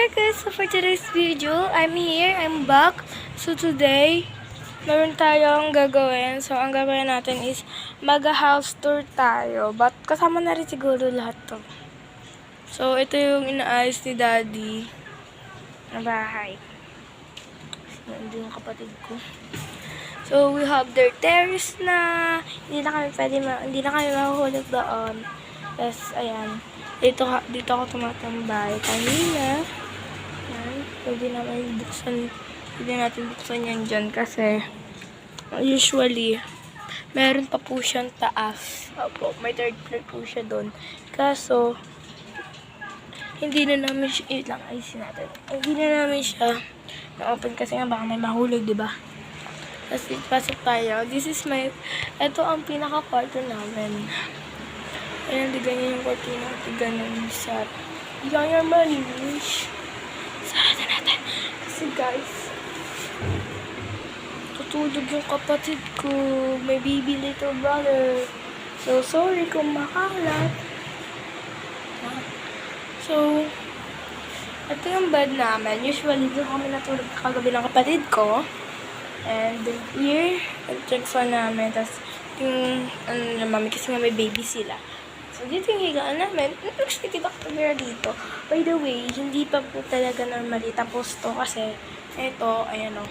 Hi guys, so for today's video, I'm back. So today, meron tayong gagawin. So ang gagawin natin is mag-house tour tayo. But kasama na rin siguro lahat to. So ito yung inaayos ni Daddy na bahay. Nandun yung kapatid ko. So we have their terrace na. Hindi na kami mahuhulog doon. Tapos ayan. Dito ako tumatambay. Kanina. Yan. Pwede natin buksan yan dyan kasi usually meron pa po siyang taas. Opo, may third floor po siya doon. Kaso hindi na namin siya na-open kasi nga baka may mahulog, di ba? Tapos pasok tayo. Ito ang pinaka-kwarto namin. Ayan, di ganyan yung kortina. Di ganyan sa yan yung manish. Sarado natin. Kasi guys, tutulog yung kapatid ko. May baby little brother. So, sorry kung makalat. So, ito yung bed namin. Usually, doon kami natulog kagabi ng kapatid ko. And here, nag-check fan namin. Tapos, yung, mami, kasi nga may baby sila. So, dito yung higaan namin. Actually, diba camera dito? By the way, hindi pa po talaga normally tapos to kasi ito, ayan o,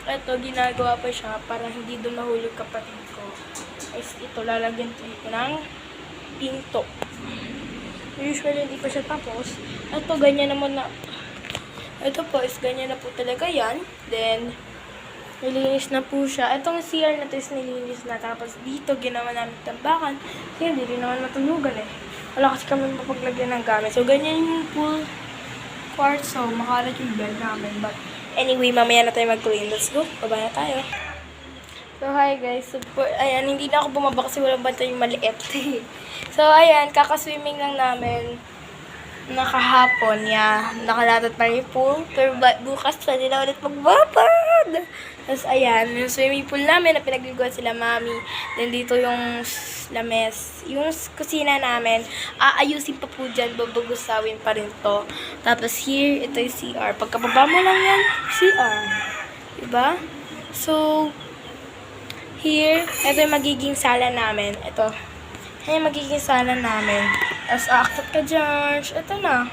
ito, ginagawa pa siya para hindi doon mahulog kapatid ko. Is ito, lalagyan ito ng pinto. Usually, hindi pa siya tapos. Ito, ganyan naman na. Ito po, is ganyan na po talaga yan. Then, nilinis na po siya. Itong CR na ito is nilinis na. Tapos dito, ginawa namin tambakan. Kasi hindi rin naman matulugan eh. Wala kasi kami mapaglagyan ng gamit. So, ganyan yung pool kwarto. Makalat yung bed namin. But anyway, mamaya na tayo mag-clean. Let's go. Baba na tayo. So, hi guys. So, ayan, hindi na ako bumaba kasi walang bantay yung maliit. So, ayan, kakaswimming lang namin. Nakahapon, nakalatat pa rin yung pool. Pero bukas pa nila ulit magbabad. Tapos, ayan, yung swimming pool namin na pinagliguan sila mami. Then, dito yung lames. Yung kusina namin, aayusin pa po dyan, babagusawin pa rin to. Tapos, here, ito yung CR. Pagkababa mo lang yan, CR. Diba? So, here, ito yung magiging sala namin. Ito. Yan yung magiging sala namin. Tapos, aakyat ka dyan. Ito na.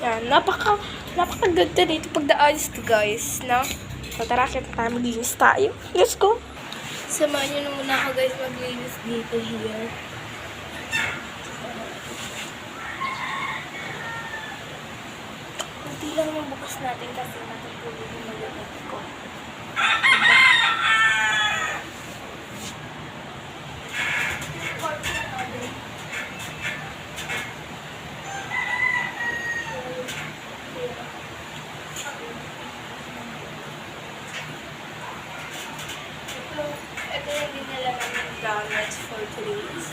Yan. Napaka-ganda dito pagdaayos to, guys. No? So, tara, kita tayo maglinis tayo. Let's go! Samahan nyo na muna ako, guys, maglinis dito here. Hindi lang yung bukas natin kasi natutulog yung malamit ko. Ito yung dinala namin gamits for today's.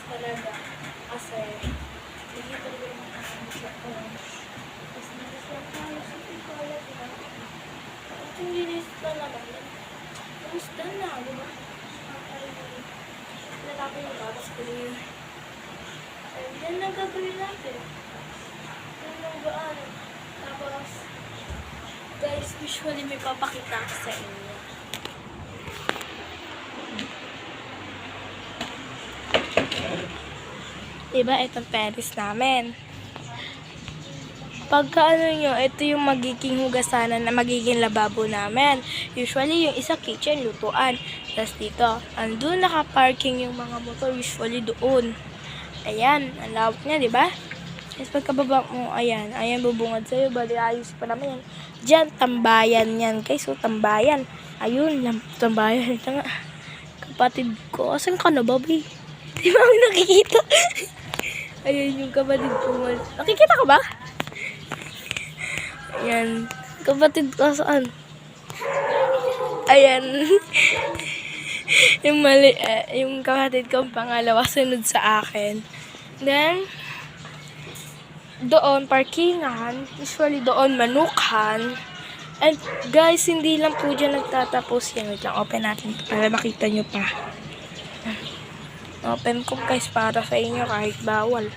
Talaga kasi hindi talaga yung mga sa orange. Tapos nag-islang tayo sa pikola, diba? At yung linis na naman, tapos done na, diba? Lalapin yung tapos clear. And then nagagawin natin. Yung nagaan. Tapos, guys, usually may papakita ako sa inyo. Diba, itong terrace namin. Pagka ito yung magiging hugasanan na magiging lababo namin. Usually, yung isa kitchen, lutuan. Tapos dito, andun naka-parking yung mga motor, usually doon. Ayan, ang lawak niya, diba? Tapos pagkababa mo, ayan, bubungad sa'yo, bali ayos pa naman yan. Diyan, tambayan yan, guys. So, tambayan. Ayun, tambayan. Ito nga. Kapatid ko. Asan ka na, Bobby? Di ba ako nakikita? Ayan yung kapatid ko. Nakikita ka ba? Ayan. Kapatid ko, saan? Ayan. Yung kapatid ko, pangalawa, sunod sa akin. Then, doon, parkingan. Usually, doon, manukan. And, guys, hindi lang po dyan nagtatapos yan. Wait lang, open natin para makita nyo pa. Open ko, guys, para sa inyo kahit bawal.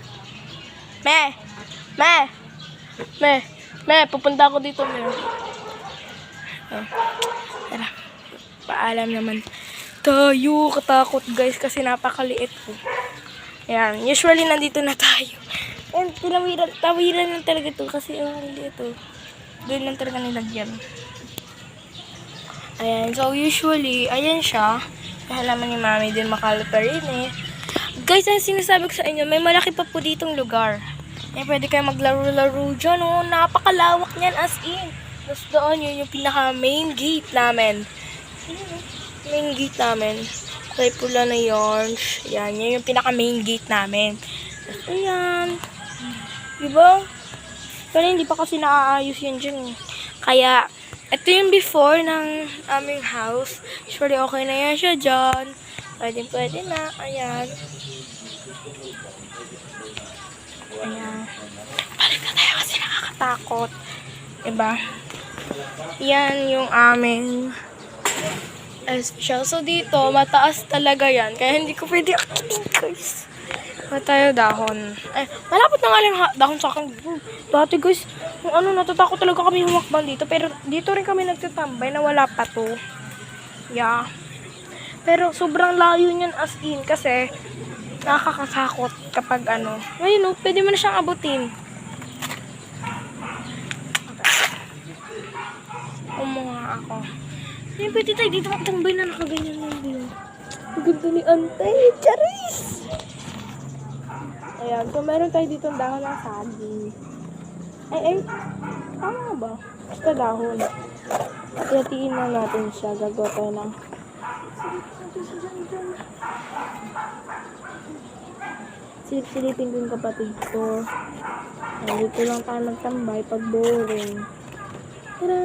Me, pupunta ako dito, me. Oh, tara. Paalam naman. Tayo, katakot, guys, kasi napakaliit po. Ayan, usually nandito na tayo. And tawiran lang talaga ito kasi dito. Doon lang talaga nilagyan. Ayan, so usually, ayan siya. Halaman ni Mami din makalapa rin eh. Guys, ang sinasabi ko sa inyo, may malaki pa po ditong lugar. Eh, pwede kayo maglaro-laro dyan, oh. Napakalawak niyan as in. Tapos doon, yun yung pinaka main gate namin. Main gate namin. Kulay pula na yarns. Ayan, yun yung pinaka main gate namin. Tapos, ayan. Diba? Pero hindi pa kasi naaayos yan dyan. Kaya, ito yung before ng aming house. Usually, okay na yan siya dyan. Pwede na. Ayan. Ayan. Balik na tayo kasi nakakatakot. Diba? Yan yung aming special. So, dito, mataas talaga yan. Kaya hindi ko pwede akitin, guys. Tayo dahon. Ay, malapit na nga lang dahon sa akin. Dati guys, natatakot talaga kami humakbang dito. Pero dito rin kami nagtatambay na wala pa to. Yeah. Pero sobrang layo niyan as in kasi nakakatakot kapag Ngayon pwede mo na siyang abutin. Umuha ako. Ay, pwede tayo dito magtambay na nakaganyan lang din. Ang ganda ni Antay. Charis! Ayan, so meron tayo dito dahon ng saging. Ay, tama ba? Basta dahon. Hatiin na natin siya. Gagawa tayo ng silip-silipin ko yung kapatid ko. Dito lang tayo magtambay pag boring. Tara!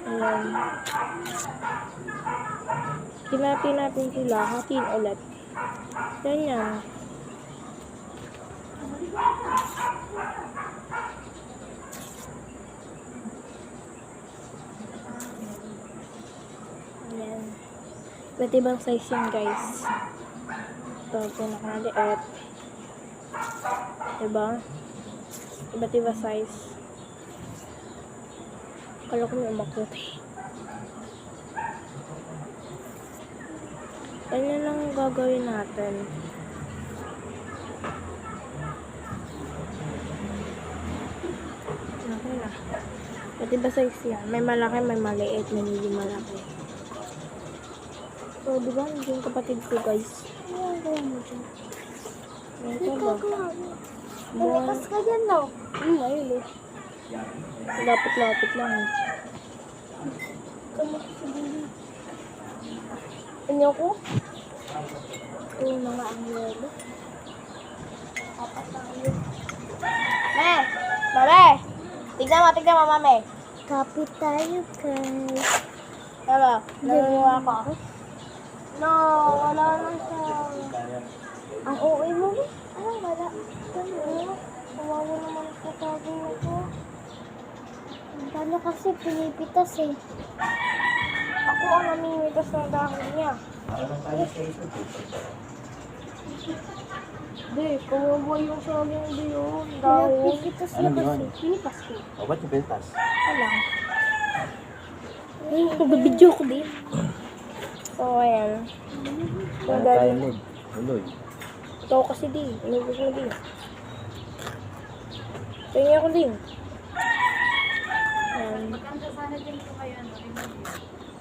Ayan. Kinapin natin sila. Hatiin ulit. Ganyan. Ayan. Iba't ibang size yan, guys. Ito, pinakamaliit. Diba? Iba't ibang size. Kala ko may umakot eh. Ganyan lang gagawin natin. Okay na. Pwede ba size yan? May malaki, may maliit, may hindi malaki. So, diba? Hindi yung kapatid ko, guys. Ayan, gawin mo dyan. Ito ba? Bumikas ka dyan, no? Ayun eh. Lapit-lapit lang eh. Ano ko? Yung mga angyelo. Apat na angyelo. Mame! Tignan mo, mame. Kapit tayo, guys. Diba? Nanguha ko. No, wala na siya. Ang OA mo, eh. Wala. Ganun. Kawawa naman sa tabi ako. Paano kasi pinipitas eh. Ako ang namimitas ng dahon niya. Di, kawawa yung saging diyon. Dahon. Pinipitas na kasi. Pinipas ko. O, ba't yung pintas? Wala. Ay, nagbibidyo ko din. So, ayan. Ano tayo mood? Uloy. Ito kasi di. Inubos mo di. Tingin ako din. Ayan.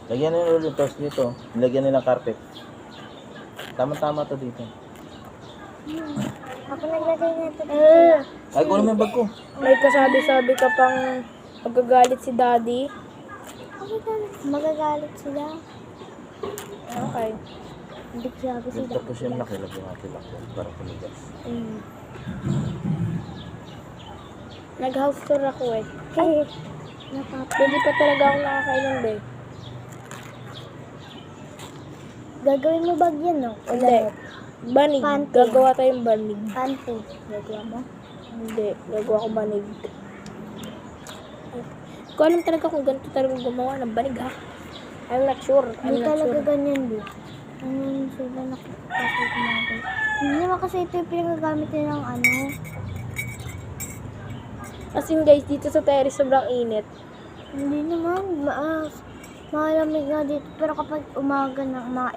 Lagyan nila ulit toast dito. Lagyan nila carpet. Tama-tama to dito. Ako naglagay na ito. Ay, kunin mo yung bag ko. May kasabi-sabi ka pang magagalit si daddy. Magagalit sila. Okay. Hindi ko sabi Yung sila. tapos yung laki, lagyan natin lang yan para kumigas. Nag-house tour ako eh. Okay. Hindi pa talaga ako nakakainom ba eh. Gagawin mo bag yan, no? Hindi. Banig. Panty. Gagawa tayong banig. Panty. Gagawa mo? Hindi. Gagawa ko banig. Hindi ko alam talaga kung ganito talaga gumawa ng banig ha. I'm not sure. Hindi talaga ganyan, di. Ano yun sila nakapapit natin. Hindi naman kasi ito yung pinagagamit nila ng ano. As in guys, dito sa terrace sobrang init. Hindi naman. Malamig nga dito. Pero kapag umaga ng mga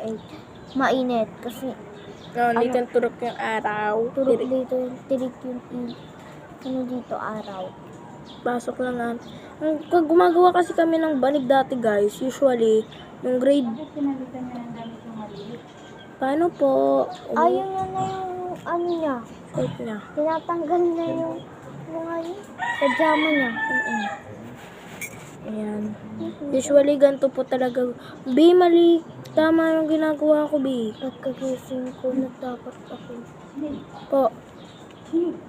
8, mainit. Kasi Dito ang turok yung araw. turok dito yung tirik yung ano dito araw. Pasok lang natin. Pag gumagawa kasi kami ng banig dati guys, usually, nung grade... Paano po? Ayun na yung ano niya. Wait na. Tinatanggal na yung mga yun. Pajama niya. Ayan. Usually, ganito po talaga. B, mali. Tama yung ginagawa ko, B. Pagkagising ko na dapat ako. Po.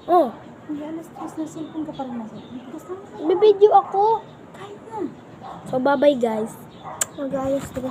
Oh. Hindi alas 3 na cellphone ka pa rin nasa. Bibidyo ako. So, bye-bye guys. Mag-ayos